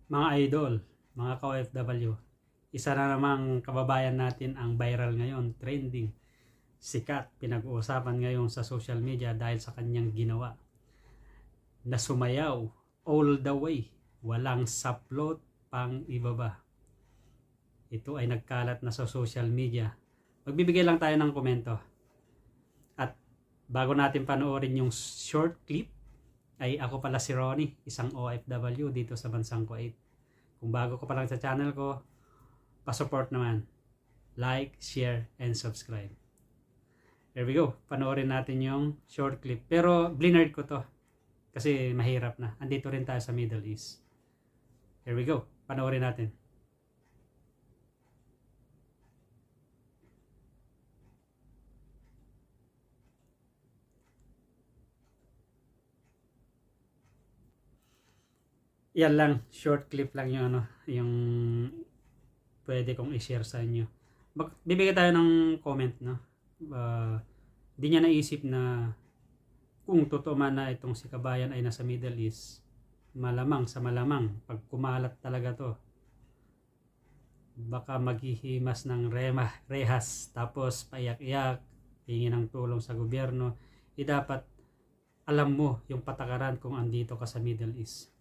Mga idol, mga ka-OFW, isa na namang kababayan natin ang viral ngayon, trending, sikat, pinag-uusapan ngayon sa social media dahil sa kanyang ginawa. Na sumayaw all the way, walang saplot pang ibaba. Ito ay nagkalat na sa social media. Magbibigay lang tayo ng komento. At bago natin panoorin yung short clip, ay ako pala si Ronnie, isang OFW dito sa bansang Kuwait. Kung bago ka pa lang sa channel ko, pa-support naman. Like, share, and subscribe. Here we go. Panoorin natin yung short clip. Pero blinerd ko to kasi mahirap na. Andito rin tayo sa Middle East. Here we go. Panoorin natin. Yan lang, short clip lang yung yung pwede kong i-share sa inyo. Bibigyan tayo ng comment, no? Di niya naisip na kung totoo man na itong si Kabayan ay nasa Middle East, malamang sa malamang, pag kumalat talaga to, baka maghihimas ng rehas, tapos paiyak-iyak, hingi ng tulong sa gobyerno. Dapat alam mo yung patakaran kung andito ka sa Middle East.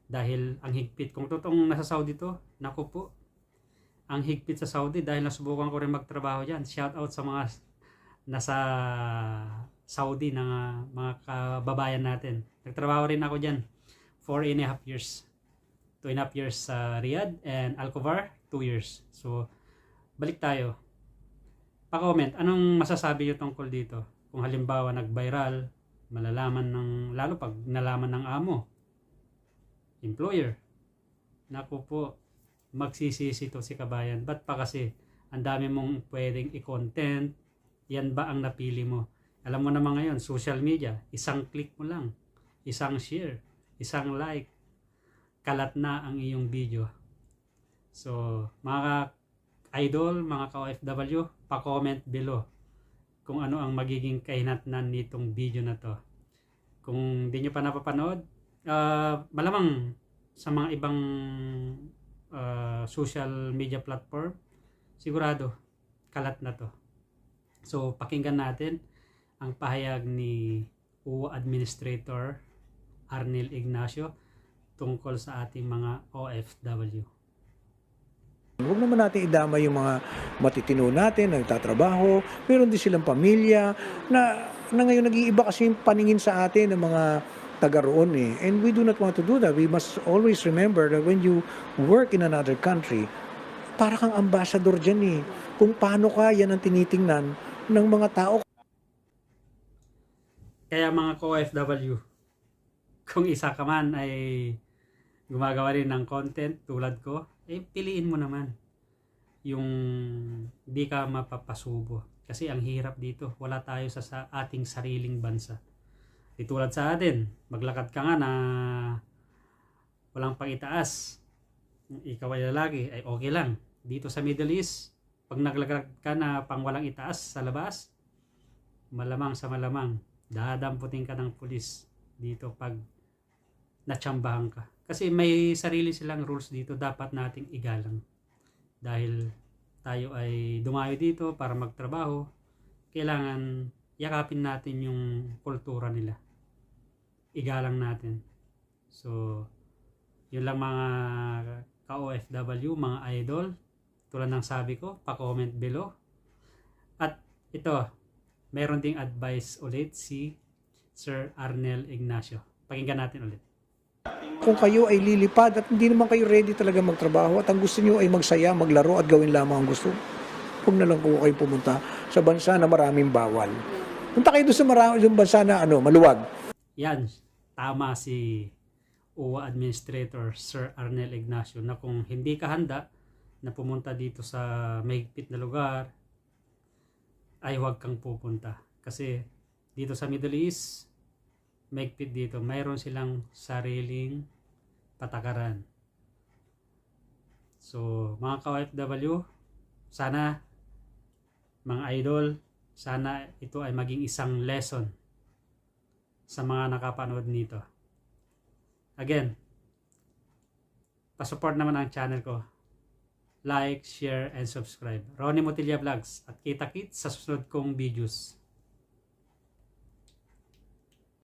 Dahil ang higpit, kung totoong nasa Saudi to, naku po, ang higpit sa Saudi dahil nasubukan ko rin magtrabaho dyan. Shout out sa mga nasa Saudi na mga kababayan natin. Nagtrabaho rin ako dyan 4.5 years. 2.5 years sa Riyadh and Al-Khobar 2 years. So, balik tayo. Pa-comment, anong masasabi nyo tungkol dito? Kung halimbawa nag-viral, malalaman ng, lalo pag nalaman ng amo, employer, naku po, magsisisi to si Kabayan. Ba't pa kasi ang dami mong pwedeng i-content, yan ba ang napili mo? Alam mo naman ngayon, social media, isang click mo lang, isang share, isang like, kalat na ang iyong video. So, mga idol, mga ka-OFW, pa-comment below kung ano ang magiging kahinatnan nitong video na to. Kung di nyo pa napapanood, malamang sa mga ibang social media platform, sigurado kalat na to. So pakinggan natin ang pahayag ni UWA Administrator Arnel Ignacio tungkol sa ating mga OFW. Huwag naman natin idama yung mga matitino natin, nagtatrabaho, meron din silang pamilya, na ngayon nag-iiba kasi yung paningin sa atin ng mga taga roon eh. And we do not want to do that. We must always remember that when you work in another country, para kang ambassador dyan eh. Kung paano ka, yan ang tinitingnan ng mga tao. Kaya mga ka-OFW, kung isa ka man ay gumagawa rin ng content tulad ko, piliin mo naman yung di ka mapapasubo. Kasi ang hirap dito, wala tayo sa ating sariling bansa. Di tulad sa atin, maglakad ka nga na walang pang-itaas, ikaw ay lalaki, ay okay lang. Dito sa Middle East, pag naglakad ka na pang walang itaas sa labas, malamang sa malamang, dadamputin ka ng pulis dito pag natsambahan ka. Kasi may sarili silang rules dito, dapat nating igalang. Dahil tayo ay dumayo dito para magtrabaho, kailangan yakapin natin yung kultura nila. Igalang natin. So, yun lang mga ka-OFW, mga idol. Tulad ng sabi ko, pa-comment below. At ito, meron ding advice ulit si Sir Arnel Ignacio. Pakinggan natin ulit. Kung kayo ay lilipad at hindi naman kayo ready talaga magtrabaho at ang gusto nyo ay magsaya, maglaro at gawin lamang ang gusto, huwag na lang po kayo pumunta sa bansa na maraming bawal. Punta kayo doon sa bansa na maluwag. Yan, tama si UWA Administrator Sir Arnel Ignacio na kung hindi ka handa na pumunta dito sa mahigpit na lugar, ay huwag kang pupunta. Kasi dito sa Middle East, mahigpit dito, mayroon silang sariling patakaran. So mga ka-OFW, sana mga idol, sana ito ay maging isang lesson sa mga nakapanood nito. Again, pasupport naman ang channel ko. Like, share, and subscribe. Ronnie Motilla Vlogs. At kita-kits sa susunod kong videos.